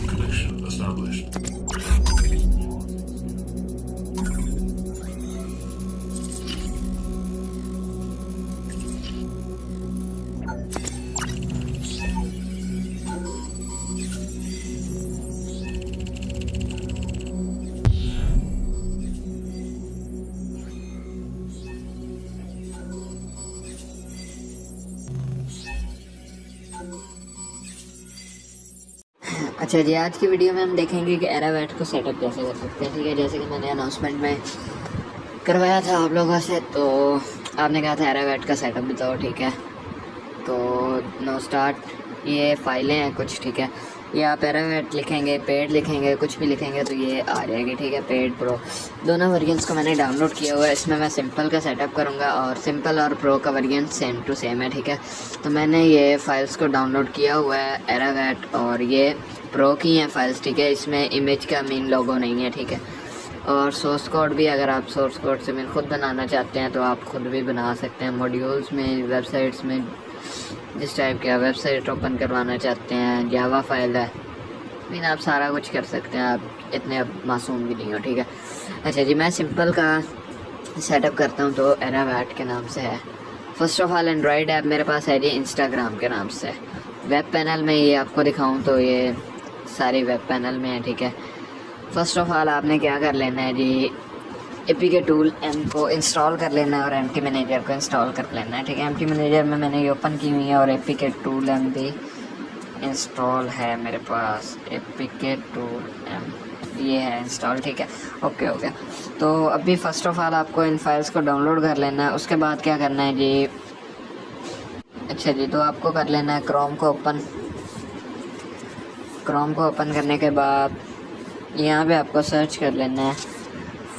Connection established. अच्छा जी, आज की वीडियो में हम देखेंगे कि एरावेट को सेटअप कैसे कर सकते हैं। ठीक है, जैसे कि मैंने अनाउंसमेंट में करवाया था आप लोगों से, तो आपने कहा था एरावेट का सेटअप बताओ। ठीक है, तो नो स्टार्ट। ये फाइलें हैं कुछ, ठीक है। ये आप एरावेट लिखेंगे, पेड लिखेंगे, कुछ भी लिखेंगे तो ये आ जाएगी। ठीक है, पेड प्रो दोनों वेरिएंट्स को मैंने डाउनलोड किया हुआ है। इसमें मैं सिंपल का सेटअप करूँगा और सिंपल और प्रो का वेरिएंट सेम टू सेम है। ठीक है, तो मैंने ये फाइल्स को डाउनलोड किया हुआ है एरावेट, और ये प्रो की हैं फाइल्स। ठीक है, इसमें इमेज का मेन लोगो नहीं है। ठीक है, और सोर्स कोड भी अगर आप सोर्स कोड से मैं खुद बनाना चाहते हैं तो आप खुद भी बना सकते हैं। मॉड्यूल्स में, वेबसाइट्स में, जिस टाइप की आप वेबसाइट ओपन करवाना चाहते हैं, जावा फाइल है, मीन आप सारा कुछ कर सकते हैं। आप इतने अब मासूम भी नहीं हो। ठीक है, अच्छा जी, मैं सिंपल का सेटअप करता हूँ तो एरावेट के नाम से है। First of all Android app मेरे पास है जी इंस्टाग्राम के नाम से। वेब पैनल में ये आपको दिखाऊँ तो ये सारे वेब पैनल में है। ठीक है, फर्स्ट ऑफ ऑल आपने क्या कर लेना है जी, एपीके टूल एम को इंस्टॉल कर लेना है और एमटी मैनेजर को इंस्टॉल कर लेना है। ठीक है, एमटी मैनेजर में मैंने ये ओपन की हुई है और एपीके टूल एम भी इंस्टॉल है मेरे पास। एपीके टूल एम ये है इंस्टॉल। ठीक है, ओके हो गया। तो अभी फर्स्ट ऑफ ऑल आपको इन फाइल्स को डाउनलोड कर लेना है। उसके बाद क्या करना है जी, अच्छा जी, तो आपको कर लेना है क्रोम को ओपन। क्रोम को ओपन करने के बाद यहाँ पे आपको सर्च कर लेना है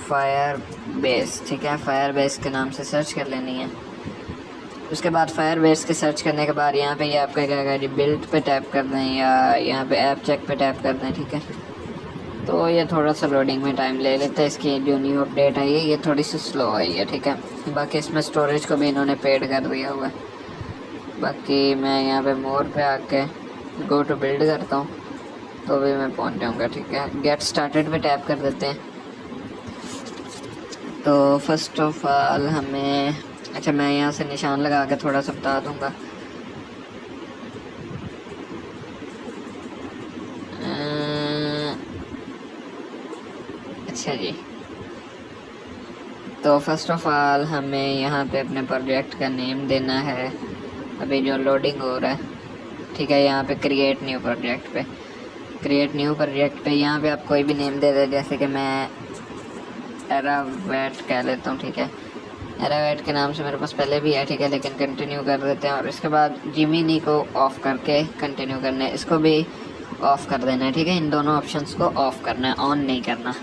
फायरबेस। ठीक है, फायरबेस के नाम से सर्च कर लेनी है। उसके बाद फायरबेस के सर्च करने के बाद यहाँ पे ये आपका क्या कहेगा जी, बिल्ड पे टैप कर दें या यहाँ पे ऐप चेक पे टैप कर दें। ठीक है, तो ये थोड़ा सा लोडिंग में टाइम ले लेता है। इसकी जो न्यू अपडेट आई है ये थोड़ी सी स्लो आई है। ठीक है, बाकी इसमें स्टोरेज को भी इन्होंने पेड कर दिया हुआ है। बाकी मैं यहाँ पे मोर पे आके गो टू बिल्ड करता हूँ तो भी मैं पहुँच जाऊँगा। ठीक है, गेट स्टार्टेड पे टैप कर देते हैं। तो फर्स्ट ऑफ ऑल हमें, अच्छा मैं यहाँ से निशान लगा के थोड़ा सा बता दूँगा। अच्छा जी, तो फर्स्ट ऑफ ऑल हमें यहाँ पे अपने प्रोजेक्ट का नेम देना है। अभी जो लोडिंग हो रहा है, ठीक है, यहाँ पे क्रिएट न्यू प्रोजेक्ट पे, क्रिएट न्यू प्रोजेक्ट पे यहाँ पे आप कोई भी नेम दे दें। जैसे कि मैं एरावेट कह लेता हूँ। ठीक है, एरावेट के नाम से मेरे पास पहले भी है। ठीक है, लेकिन कंटिन्यू कर देते हैं और इसके बाद जिमिनी को ऑफ़ करके कंटिन्यू करना है, इसको भी ऑफ़ कर देना है। ठीक है, इन दोनों ऑप्शंस को ऑफ़ करना है, ऑन नहीं करना।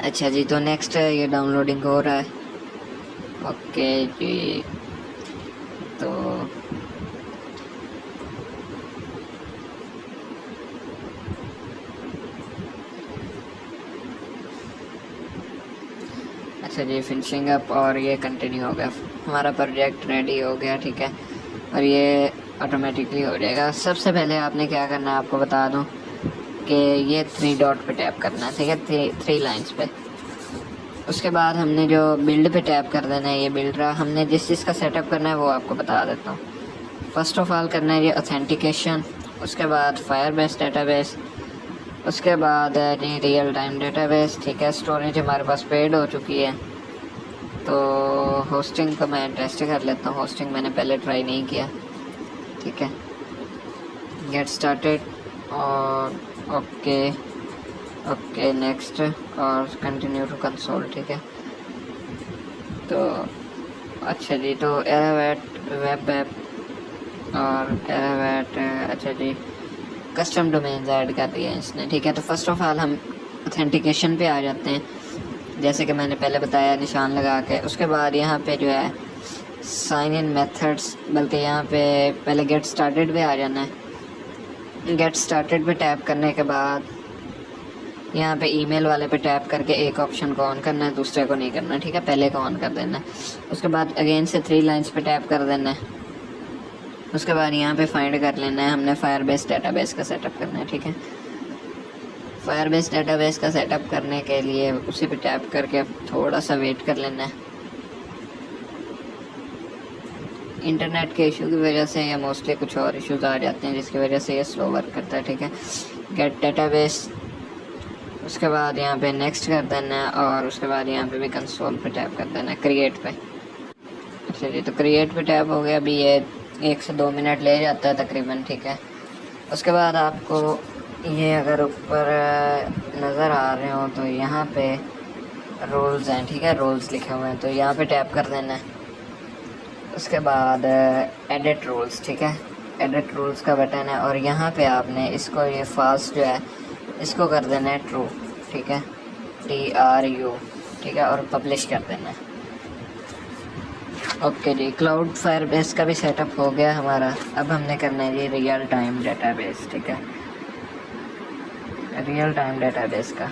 अच्छा जी, तो नेक्स्ट ये डाउनलोडिंग हो रहा है। ओके जी, तो अच्छा जी, फिनिशिंग अप और ये कंटिन्यू हो गया, हमारा प्रोजेक्ट रेडी हो गया। ठीक है, और ये ऑटोमेटिकली हो जाएगा। सबसे पहले आपने क्या करना है, आपको बता दूं कि ये 3 डॉट पे टैप करना है। ठीक है, 3 लाइंस पे। उसके बाद हमने जो बिल्ड पे टैप कर देना है, ये बिल्ड रहा। हमने जिस चीज़ का सेटअप करना है वो आपको बता देता हूँ। फर्स्ट ऑफ ऑल करना है ये ऑथेंटिकेशन, उसके बाद फायरबेस डेटाबेस, उसके बाद जी रियल टाइम डेटाबेस। ठीक है, स्टोरेज हमारे पास पेड हो चुकी है। तो होस्टिंग का मैं टेस्ट कर लेता हूँ, होस्टिंग मैंने पहले ट्राई नहीं किया। ठीक है, गेट स्टार्टेड और ओके ओके नेक्स्ट और कंटिन्यू टू कंसोल। ठीक है, तो अच्छा जी, तो एरावेट वेब ऐप और एरावेट, अच्छा जी, कस्टम डोमेन्स ऐड कर दिया है इसने। ठीक है, तो फर्स्ट ऑफ ऑल हम ऑथेंटिकेशन पे आ जाते हैं, जैसे कि मैंने पहले बताया निशान लगा के। उसके बाद यहाँ पे जो है साइन इन मेथड्स, बल्कि यहाँ पे पहले गेट स्टार्टेड पे आ जाना है। गेट स्टार्टेड पे टैप करने के बाद यहाँ पे ईमेल वाले पे टैप करके एक ऑप्शन को ऑन करना है, दूसरे को नहीं करना, ठीक है, पहले को ऑन कर देना है। उसके बाद अगेन से 3 लाइंस पे टैप कर देना है। उसके बाद यहाँ पे फाइंड कर लेना है, हमने फायरबेस डेटाबेस का सेटअप करना है, ठीक है। फायरबेस डेटाबेस का सेटअप करने के लिए उसी पे टैप करके थोड़ा सा वेट कर लेना है। इंटरनेट के इशू की वजह से या मोस्टली कुछ और इश्यूज आ जाते हैं जिसकी वजह से ये स्लो वर्क करता है, ठीक है। गेट डेटाबेस, उसके बाद यहाँ पे नेक्स्ट कर देना है और उसके बाद यहाँ पे भी कंसोल पे टैप कर देना है, क्रिएट पे। अच्छा जी, तो क्रिएट पे टैप हो गया। अभी ये 1 से 2 मिनट ले जाता है तकरीबन, ठीक है। उसके बाद आपको ये अगर ऊपर नज़र आ रहे हो तो यहाँ पे रोल्स हैं, ठीक है, रोल्स लिखे हुए हैं, तो यहाँ पे टैप कर देना है। उसके बाद एडिट रूल्स, ठीक है, एडिट रूल्स का बटन है और यहाँ पे आपने इसको ये फास्ट जो है इसको कर देना है ट्रू, ठीक है, TRU, ठीक है, और पब्लिश कर देना है। ओके जी, क्लाउड फायरबेस का भी सेटअप हो गया हमारा। अब हमने करना है ये रियल टाइम डेटाबेस, ठीक है, रियल टाइम डेटाबेस का।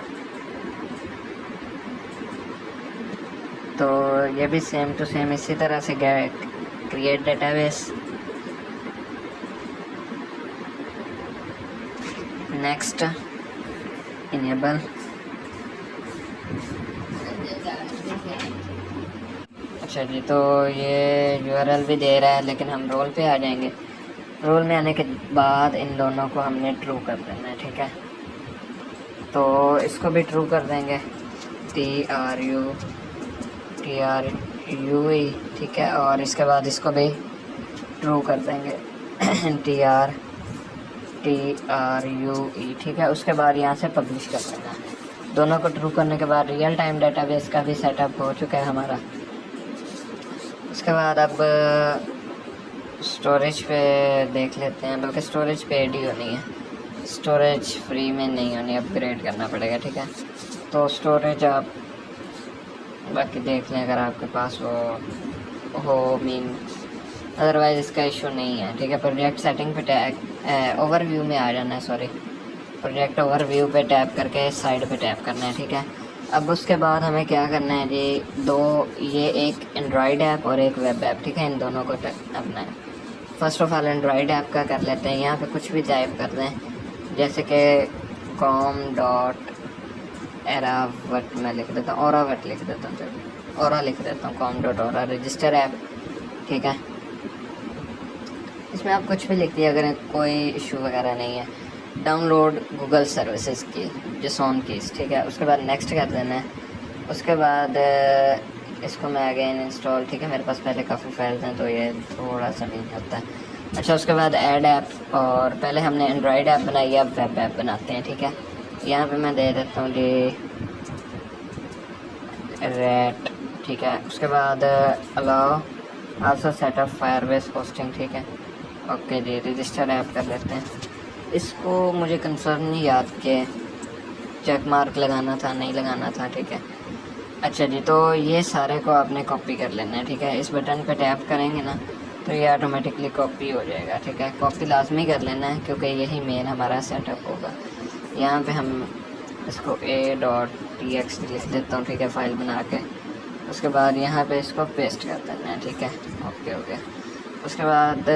तो ये भी सेम टू सेम इसी तरह से क्रिएट डेटाबेस, नेक्स्ट, इनेबल। अच्छा जी, तो ये URL भी दे रहा है लेकिन हम रोल पे आ जाएंगे। रोल में आने के बाद इन दोनों को हमने ट्रू कर देना है, ठीक है। तो इसको भी ट्रू कर देंगे, TRU, ठीक है, और इसके बाद इसको भी ट्रू कर देंगे, TRUE, ठीक है। उसके बाद यहाँ से पब्लिश कर देना है। दोनों को ट्रू करने के बाद रियल टाइम डेटाबेस का भी सेटअप हो चुका है हमारा। उसके बाद अब स्टोरेज पे देख लेते हैं, बल्कि स्टोरेज पेड ही होनी है, स्टोरेज फ्री में नहीं होनी, अपग्रेड करना पड़ेगा, ठीक है। तो स्टोरेज आप बाकी देख लें अगर आपके पास हो मीन, अदरवाइज़ इसका इशू नहीं है, ठीक है। प्रोजेक्ट सेटिंग पे टैप ओवरव्यू में आ जाना है, सॉरी, प्रोजेक्ट ओवरव्यू पे टैप करके साइड पे टैप करना है, ठीक है। अब उसके बाद हमें क्या करना है जी, ये एक एंड्रॉयड ऐप और एक वेब ऐप, ठीक है, इन दोनों को करना है। First of all Android app का कर लेते हैं। यहाँ पे कुछ भी टाइप कर दें, जैसे कि com.erawat मैं लिख देता हूँ, orawat लिख देता हूँ, ओरा लिख देता हूँ, com.ora रजिस्टर ऐप, ठीक है। इसमें आप कुछ भी लिख दिए अगर कोई इशू वगैरह नहीं है। डाउनलोड गूगल सर्विसेज की JSON कीज़, ठीक है। उसके बाद नेक्स्ट कर देना है। उसके बाद इसको मैं अगेन इंस्टॉल, ठीक है, मेरे पास पहले काफ़ी फाइल्स हैं तो ये थोड़ा सा नहीं होता है। अच्छा, उसके बाद ऐड ऐप, और पहले हमने एंड्रॉयड ऐप बनाई है, अब वेब ऐप बनाते हैं, ठीक है। यहाँ पे मैं दे देता हूँ जी रेट, ठीक है। उसके बाद allow also setup Firebase hosting, ठीक है। ओके जी, रजिस्टर ऐप कर लेते हैं। इसको मुझे कंफर्म नहीं याद कि चेक मार्क लगाना था नहीं लगाना था, ठीक है। अच्छा जी, तो ये सारे को आपने कॉपी कर लेना है, ठीक है। इस बटन पे टैप करेंगे ना तो ये ऑटोमेटिकली कॉपी हो जाएगा, ठीक है। कॉपी लाजमी कर लेना है क्योंकि यही मेन हमारा सेटअप होगा। यहाँ पे हम इसको a.txt लिख देता हूँ, ठीक है, फाइल बना के। उसके बाद यहाँ पे इसको पेस्ट कर देना है, ठीक है। ओके हो गया। उसके बाद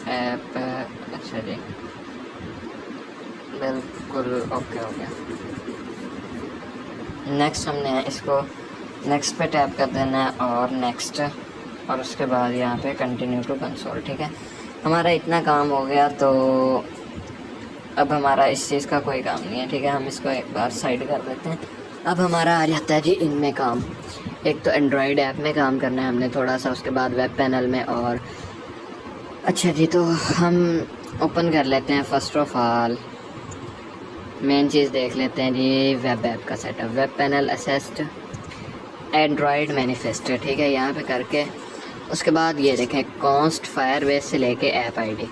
ऐप, अच्छा जी, बिल्कुल ओके हो गया। नेक्स्ट हमने इसको नेक्स्ट पे टैप कर देना है और नेक्स्ट, और उसके बाद यहाँ पे कंटिन्यू टू कंसोल, ठीक है। हमारा इतना काम हो गया, तो अब हमारा इस चीज़ का कोई काम नहीं है, ठीक है। हम इसको एक बार साइड कर देते हैं। अब हमारा आ जाता है जी इनमें काम। एक तो एंड्रॉयड ऐप में काम करना है हमने थोड़ा सा, उसके बाद वेब पैनल में, और अच्छा जी, तो हम ओपन कर लेते हैं। फर्स्ट ऑफ ऑल मेन चीज़ देख लेते हैं जी, वेब ऐप का setup. Web panel assessed Android manifesto, ठीक है, यहाँ पे करके उसके बाद ये देखें कॉन्स्ट फायरबेस से लेके ऐप आईडी,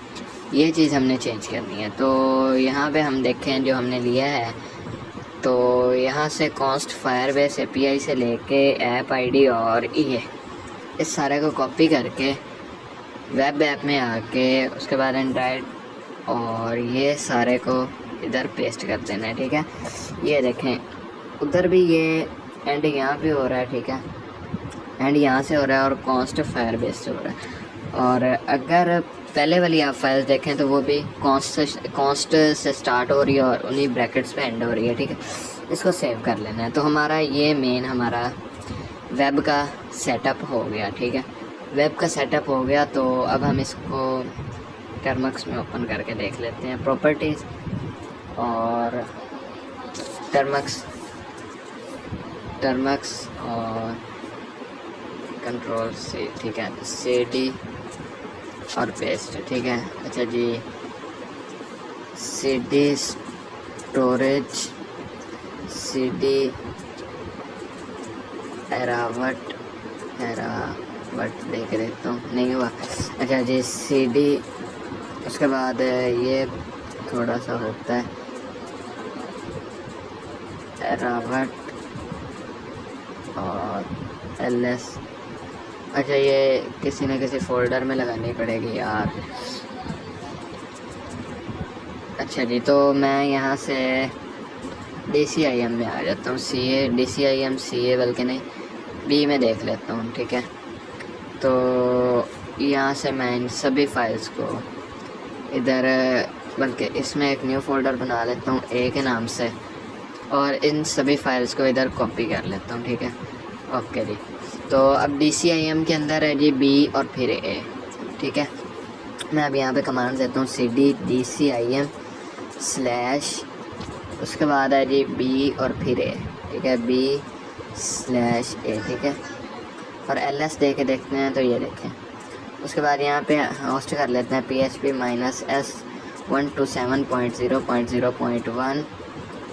ये चीज़ हमने चेंज करनी है। तो यहाँ पे हम देखें जो हमने लिया है, तो यहाँ से कॉन्स्ट फायरबेस API से लेके ऐप आईडी और ये इस सारे को कॉपी करके वेब ऐप में आके उसके बाद एंड्रॉयड और ये सारे को इधर पेस्ट कर देना है, ठीक है। ये देखें उधर भी ये एंड यहाँ पे हो रहा है, ठीक है, एंड यहाँ से हो रहा है और कॉन्स्ट फायर बेस से हो रहा है। और अगर पहले वाली आप फाइल्स देखें तो वो भी कॉन्स्ट से स्टार्ट हो रही है और उन्हीं ब्रैकेट्स पे एंड हो रही है, ठीक है। इसको सेव कर लेना है। तो हमारा ये मेन हमारा वेब का सेटअप हो गया, ठीक है। वेब का सेटअप हो गया तो अब हम इसको टर्मक्स में ओपन करके देख लेते हैं, प्रॉपर्टीज़ और टर्मक्स और कंट्रोल C, ठीक है, CD और पेस्ट, ठीक है। अच्छा जी, CD स्टोरेज, CD एरावट देख देखता हूँ, नहीं हुआ। अच्छा जी, CD, उसके बाद ये थोड़ा सा होता है एरावट और LS। अच्छा ये किसी न किसी फोल्डर में लगानी पड़ेगी यार। अच्छा जी, तो मैं यहाँ से DCIM में आ जाता हूँ, DCIM CA बल्कि नहीं B में देख लेता हूँ, ठीक है। तो यहाँ से मैं इन सभी फाइल्स को इधर, बल्कि इसमें एक न्यू फोल्डर बना लेता हूँ A के नाम से और इन सभी फाइल्स को इधर कॉपी कर लेता हूँ, ठीक है। ओके जी, तो अब DCIM के अंदर है जी B और फिर A, ठीक है। मैं अब यहाँ पे कमांड देता हूँ CD DCIM / उसके बाद है जी B और फिर A, ठीक है, B/A, ठीक है। और LS दे के देखते हैं तो ये देखें। उसके बाद यहाँ पे होस्ट कर लेते हैं PHP-S 127.0.0.1,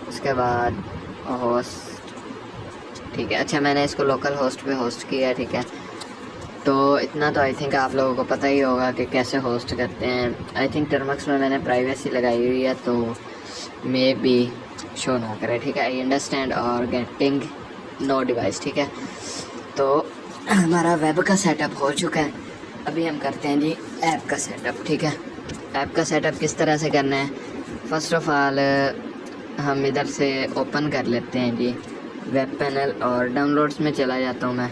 उसके बाद होस्ट, ठीक है। अच्छा मैंने इसको लोकल होस्ट पे होस्ट किया है, ठीक है। तो इतना तो आई थिंक आप लोगों को पता ही होगा कि कैसे होस्ट करते हैं। आई थिंक टर्मक्स में मैंने प्राइवेसी लगाई हुई है तो मे बी शो ना करे, ठीक है। आई अंडरस्टैंड और गेटिंग नो डिवाइस, ठीक है। तो हमारा वेब का सेटअप हो चुका है। अभी हम करते हैं जी ऐप का सेटअप, ठीक है। ऐप का सेटअप किस तरह से करना है, फर्स्ट ऑफ ऑल हम इधर से ओपन कर लेते हैं जी वेब पैनल और डाउनलोड्स में चला जाता हूँ मैं।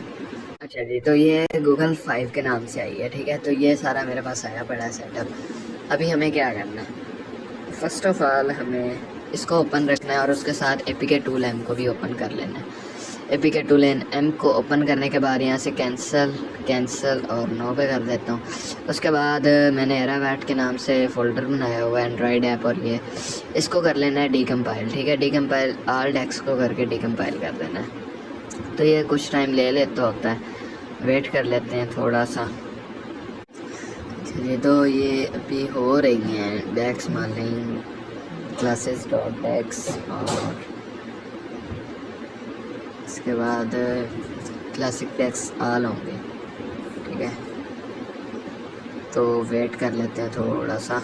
अच्छा जी, तो ये गूगल 5 के नाम से आई है, ठीक है। तो ये सारा मेरे पास आया पड़ा है सेटअप। अभी हमें क्या करना है, फर्स्ट ऑफ ऑल हमें इसको ओपन रखना है और उसके साथ APK टूल M को भी ओपन कर लेना है। APK टूल M को ओपन करने के बाद यहाँ से कैंसिल और नो पे कर देता हूँ। उसके बाद मैंने एरावैट के नाम से फ़ोल्डर बनाया हुआ है एंड्रॉयड ऐप, और ये इसको कर लेना है डीकम्पाइल, ठीक है। डीकम्पाइल ALT-X को करके डीकम्पाइल कर देना है। तो ये कुछ टाइम ले लेता होता है, वेट कर लेते हैं थोड़ा सा। चलिए, तो ये अभी हो रही हैं डेक्स मालिंग classes.dex और इसके बाद क्लासिक डेक्स आल होंगे, ठीक है। तो वेट कर लेते हैं थोड़ा सा।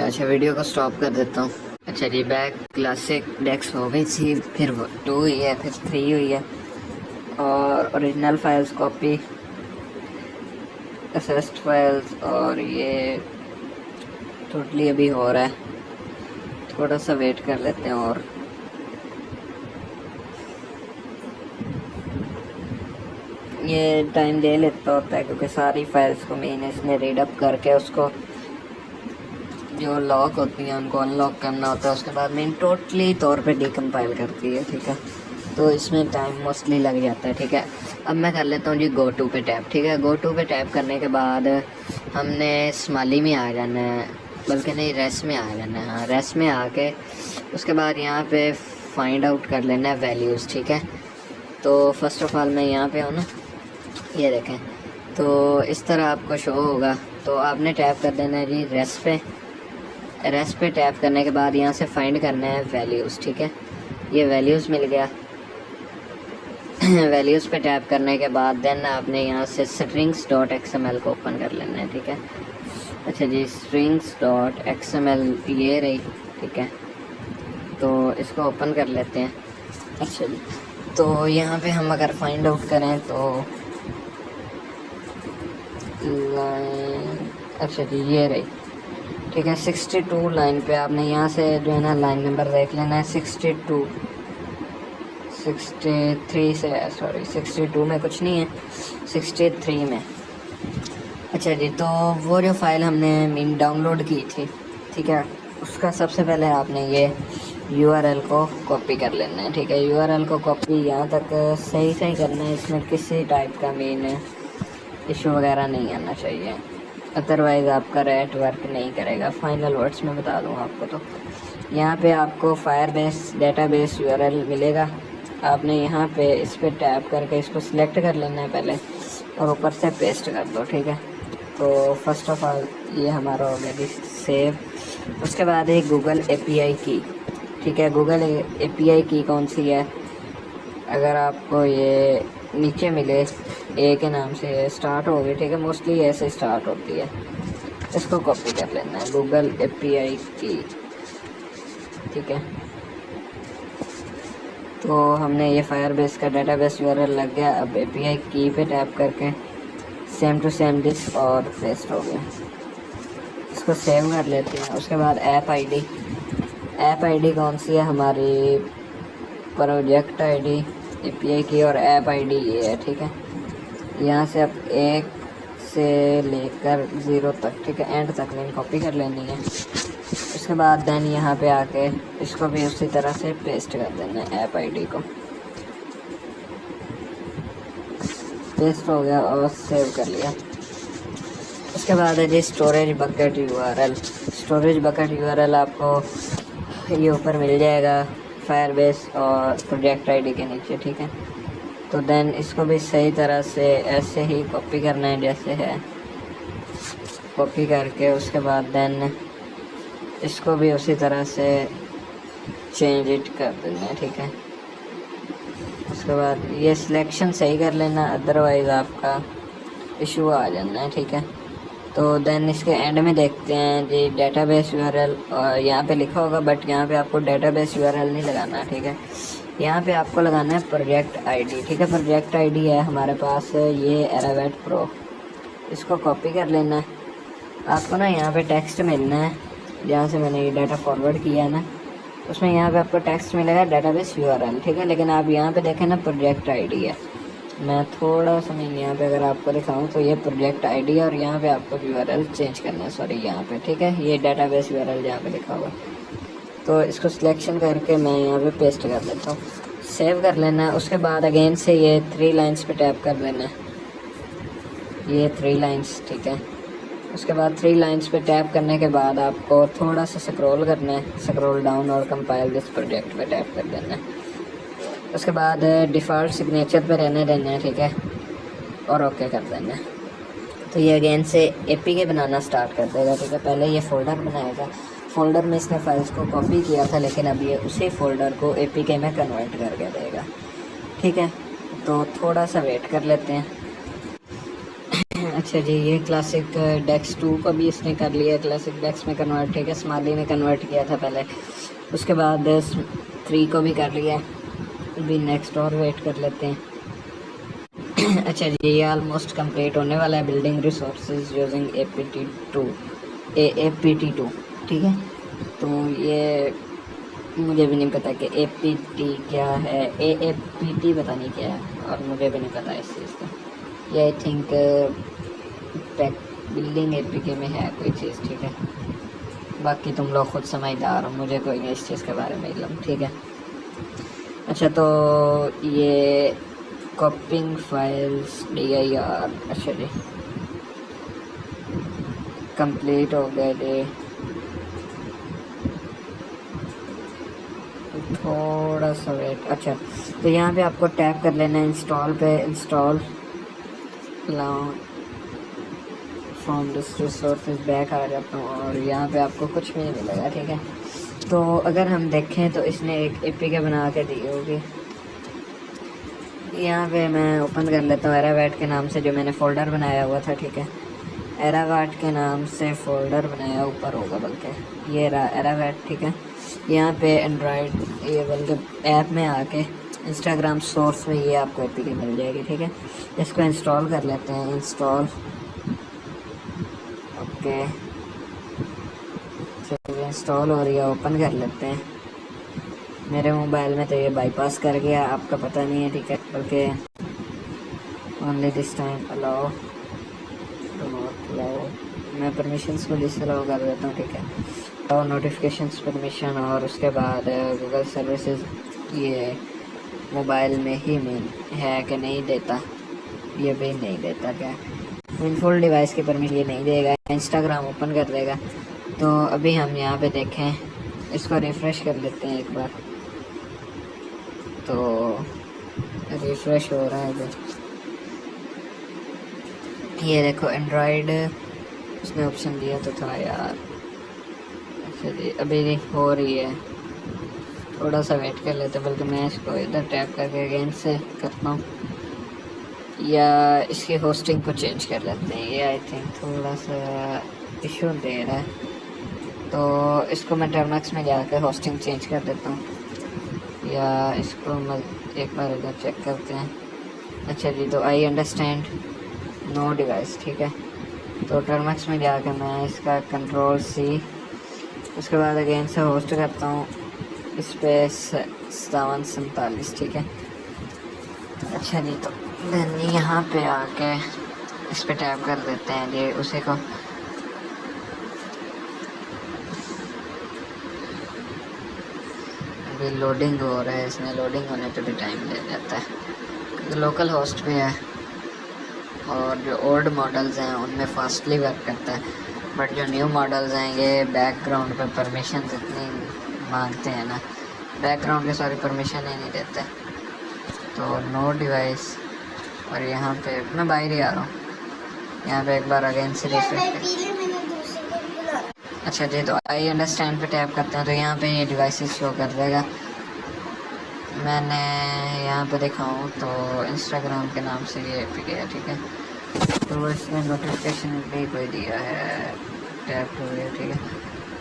अच्छा वीडियो को स्टॉप कर देता हूँ। अच्छा जी, बैक क्लासिक डेक्स हो गई थी, फिर 2 हुई है, फिर 3 हुई है, और original files copy, assessed files, और ये टोटली अभी हो रहा है। थोड़ा सा वेट कर लेते हैं और ये टाइम ले लेता होता है क्योंकि सारी फाइल्स को मैंने इसने रीड अप करके उसको जो लॉक होती हैं उनको अनलॉक करना होता है। उसके बाद मेन टोटली तौर पे डीकम्पाइल करती है, ठीक है। तो इसमें टाइम मोस्टली लग जाता है, ठीक है। अब मैं कर लेता हूँ जी गो टू पे टैप, ठीक है। गो टू पे टैप करने के बाद हमने स्माली में आ जाना है, बल्कि नहीं रेस में आ जाना है। हाँ, रेस में आके उसके बाद यहाँ पे फाइंड आउट कर लेना है वैल्यूज़, ठीक है। तो फर्स्ट ऑफ ऑल मैं यहाँ पे हूँ ना, ये देखें, तो इस तरह आपको शो होगा। तो आपने टैप कर देना है जी रेस पे टैप करने के बाद यहाँ से फाइंड करना है वैल्यूज़, ठीक है। ये वैल्यूज़ मिल गया। वैल्यूज़ पे टैप करने के बाद देन आपने यहाँ से strings.xml को ओपन कर लेना है, ठीक है। अच्छा जी, strings.xml ये रही, ठीक है। तो इसको ओपन कर लेते हैं। अच्छा जी, तो यहाँ पे हम अगर फाइंड आउट करें तो लाइन, अच्छा जी ये रही, ठीक है। 62 लाइन पे आपने यहाँ से जो है ना लाइन नंबर देख लेना है। 63 से, सॉरी 62 में कुछ नहीं है, 63 में। अच्छा जी, तो वो जो फाइल हमने मीन डाउनलोड की थी, ठीक है, उसका सबसे पहले आपने ये URL को कॉपी कर लेना है, ठीक है। URL को कॉपी यहाँ तक सही करना है, इसमें किसी टाइप का मीन इशू वगैरह नहीं आना चाहिए, अदरवाइज़ आपका रेट वर्क नहीं करेगा। फाइनल वर्ड्स में बता दूँ आपको। तो यहाँ पे आपको फायरबेस डेटाबेस URL मिलेगा। आपने यहाँ पे इस पर टैप करके इसको सिलेक्ट कर लेना है पहले और ऊपर से पेस्ट कर दो, ठीक है। तो फर्स्ट ऑफ ऑल ये हमारा हो गया सेव। उसके बाद एक गूगल API की, ठीक है। गूगल API की कौन सी है, अगर आपको ये नीचे मिले ए के नाम से स्टार्ट होगी, ठीक है, मोस्टली ऐसे स्टार्ट होती है। इसको कॉपी कर लेना है, गूगल API की, ठीक है। तो हमने ये फायरबेस का डेटाबेस URL लग गया। अब API की पे टैप करके सेम टू सेम दिस और पेस्ट हो गया। इसको सेव कर लेते हैं। उसके बाद ऐप ID कौन सी है, हमारी प्रोजेक्ट ID API की और ऐप ID ये है, ठीक है। यहाँ से अब 1 से लेकर 0 तक, ठीक है, एंड तक लाइन कॉपी कर लेनी है। उसके बाद देन यहाँ पे आके इसको भी उसी तरह से पेस्ट कर देना है, ऐप ID को पेस्ट हो गया और सेव कर लिया। उसके बाद है जी स्टोरेज बकेट URL आपको ये ऊपर मिल जाएगा फायरबेस और प्रोजेक्ट ID के नीचे, ठीक है। तो देन इसको भी सही तरह से ऐसे ही कॉपी करना है जैसे है, कॉपी करके उसके बाद देन इसको भी उसी तरह से चेंज इट कर देना है, ठीक है। उसके बाद ये सिलेक्शन सही कर लेना, अदरवाइज़ आपका इशू आ जाना है, ठीक है। तो देन इसके एंड में देखते हैं जी डेटाबेस URL, और यहाँ पे लिखा होगा बट यहाँ पे आपको डेटाबेस URL नहीं लगाना, ठीक है। यहाँ पे आपको लगाना है प्रोजेक्ट ID, ठीक है। प्रोजेक्ट ID है हमारे पास ये एरावेट प्रो, इसको कॉपी कर लेना है। आपको ना यहाँ पे टेक्स्ट मिलना है, जहाँ से मैंने ये डाटा फॉरवर्ड किया है ना, उसमें यहाँ पे आपको टेक्स्ट मिलेगा डेटाबेस URL, ठीक है। लेकिन आप यहाँ पे देखें ना प्रोजेक्ट ID है, मैं थोड़ा सा मैं यहाँ पे अगर आपको दिखाऊँ तो ये प्रोजेक्ट ID है और यहाँ पे आपको URL चेंज करना है, सॉरी यहाँ पे, ठीक है। ये डेटाबेस URL जहाँ पे लिखा हुआ, तो इसको सिलेक्शन करके मैं यहाँ पे पेस्ट कर देता हूँ, सेव कर लेना है। उसके बाद अगेन से ये 3 लाइन्स पे टैप कर देना है, ये 3 लाइन्स, ठीक है। उसके बाद 3 लाइन्स पे टैप करने के बाद आपको थोड़ा सा स्क्रॉल करना है, स्क्रॉल डाउन और कंपाइल दिस प्रोजेक्ट पे टैप कर देना है। उसके बाद डिफ़ॉल्ट सिग्नेचर पे रहने देना है, ठीक है, और ओके कर देना है। तो ये अगेन से APK बनाना स्टार्ट कर देगा, ठीक है। पहले ये फ़ोल्डर बनाएगा, फ़ोल्डर में इसने फाइल्स को कॉपी किया था, लेकिन अब ये उसी फ़ोल्डर को APK में कन्वर्ट करके देगा, ठीक है। तो थोड़ा सा वेट कर लेते हैं। अच्छा जी, ये क्लासिक डेक्स 2 को भी इसने कर लिया, क्लासिक डेक्स में कन्वर्ट, ठीक है। स्मार्टली ने कन्वर्ट किया था पहले, उसके बाद 3 को भी कर लिया, अभी नेक्स्ट और वेट कर लेते हैं। अच्छा जी, ये ऑलमोस्ट कंप्लीट होने वाला है, बिल्डिंग रिसोर्सेज यूजिंग APT2, ठीक है। तो ये मुझे भी नहीं पता कि APT क्या है, APT पता नहीं क्या है, और मुझे भी नहीं पता इस चीज़ का। ये आई थिंक बिल्डिंग APK में है कोई चीज़, ठीक है। बाकी तुम लोग खुद समझदार हो, मुझे कोई नहीं इस चीज़ के बारे में इल्म, ठीक है। अच्छा, तो ये कॉपिंग फाइल्स DIR, अच्छा जी कंप्लीट हो गया जी। थोड़ा सा वेट। अच्छा, तो यहाँ पे आपको टैप कर लेना है इंस्टॉल पे, install from this resources back आ जाता हूँ और यहाँ पे आपको कुछ भी नहीं मिलेगा, ठीक है। तो अगर हम देखें तो इसने एक APK बना के दी होगी, यहाँ पे मैं ओपन कर लेता हूँ एरावेट के नाम से जो मैंने फ़ोल्डर बनाया हुआ था, ठीक है। एरावेट के नाम से फ़ोल्डर बनाया, ऊपर होगा बल्कि, ये रहा एरावेट, ठीक है। यहाँ पे एंड्रॉयड ये बल्कि ऐप में आके इंस्टाग्राम सोर्स में ये आपको एपीके मिल जाएगी, ठीक है। इसको इंस्टॉल कर लेते हैं, इंस्टॉल, ओके, चलिए इंस्टॉल हो रही है, ओपन कर लेते हैं। मेरे मोबाइल में तो ये बाईपास कर गया, आपका पता नहीं है, ठीक है, बल्कि only this time allow, allow, मैं परमिशंस को डिसअलाउ कर देता हूँ, ठीक है। और नोटिफिकेशंस परमिशन, और उसके बाद गूगल सर्विसेज ये मोबाइल में ही मेन है कि नहीं देता, ये भी नहीं देता क्या, इन फुल डिवाइस की परमिशन ये नहीं देगा। इंस्टाग्राम ओपन कर देगा। तो अभी हम यहाँ पे देखें, इसको रिफ़्रेश कर लेते हैं एक बार, तो रिफ़्रेश हो रहा है अभी। ये देखो एंड्रॉयड उसने ऑप्शन दिया तो था यार, अच्छा जी अभी हो रही है, थोड़ा सा वेट कर लेते हैं, बल्कि मैं इसको इधर टैप करके अगेन से करता हूँ, या इसकी होस्टिंग को चेंज कर लेते हैं, ये आई थिंक थोड़ा सा इशू दे रहा है, तो इसको मैं टर्मक्स में जाकर होस्टिंग चेंज कर देता हूँ, या इसको मैं एक बार इधर चेक करते हैं। अच्छा जी, तो आई अंडरस्टैंड नो डिवाइस, ठीक है। तो टर्मक्स में जाकर मैं इसका कंट्रोल सी, उसके बाद अगेन से होस्ट करता हूँ स्पेस 5747, ठीक है। अच्छा जी, तो देन यहाँ पे आके इस पे टैप कर देते हैं ये उसी को, अभी लोडिंग हो रहा है, इसमें लोडिंग होने पे भी टाइम ले जाता है क्योंकि लोकल होस्ट भी है, और जो ओल्ड मॉडल्स हैं उनमें फास्टली वर्क करता है, बट जो न्यू मॉडल्स हैं ये बैकग्राउंड पे परमिशन इतनी मांगते हैं ना, बैकग्राउंड के सारी परमिशन ही नहीं देते। तो नो डिवाइस, और यहाँ पे मैं बाहर ही आ रहा हूँ, यहाँ पे एक बार अगेन से रिफ्रेश। अच्छा जी, तो आई अंडरस्टैंड पे टैप करते हैं तो यहाँ पे ये डिवाइसेस शो कर देगा। मैंने यहाँ पे दिखाऊँ तो इंस्टाग्राम के नाम से ये पे गया, ठीक है। तो इसमें नोटिफिकेशन भी कोई दिया है, टैप हो गया, ठीक है।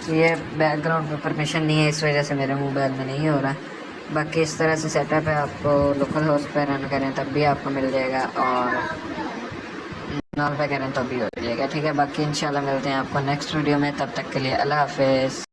तो ये बैकग्राउंड पे परमिशन नहीं है, इस वजह से मेरे मोबाइल में नहीं हो रहा। बाकी इस तरह से सेटअप है, आपको लोकल होस्ट पे रन करें तब भी आपको मिल जाएगा, और नॉर्मल पे करें तब भी हो जाएगा, ठीक है। बाकी इंशाल्लाह मिलते हैं आपको नेक्स्ट वीडियो में, तब तक के लिए अल्लाह हाफिज़।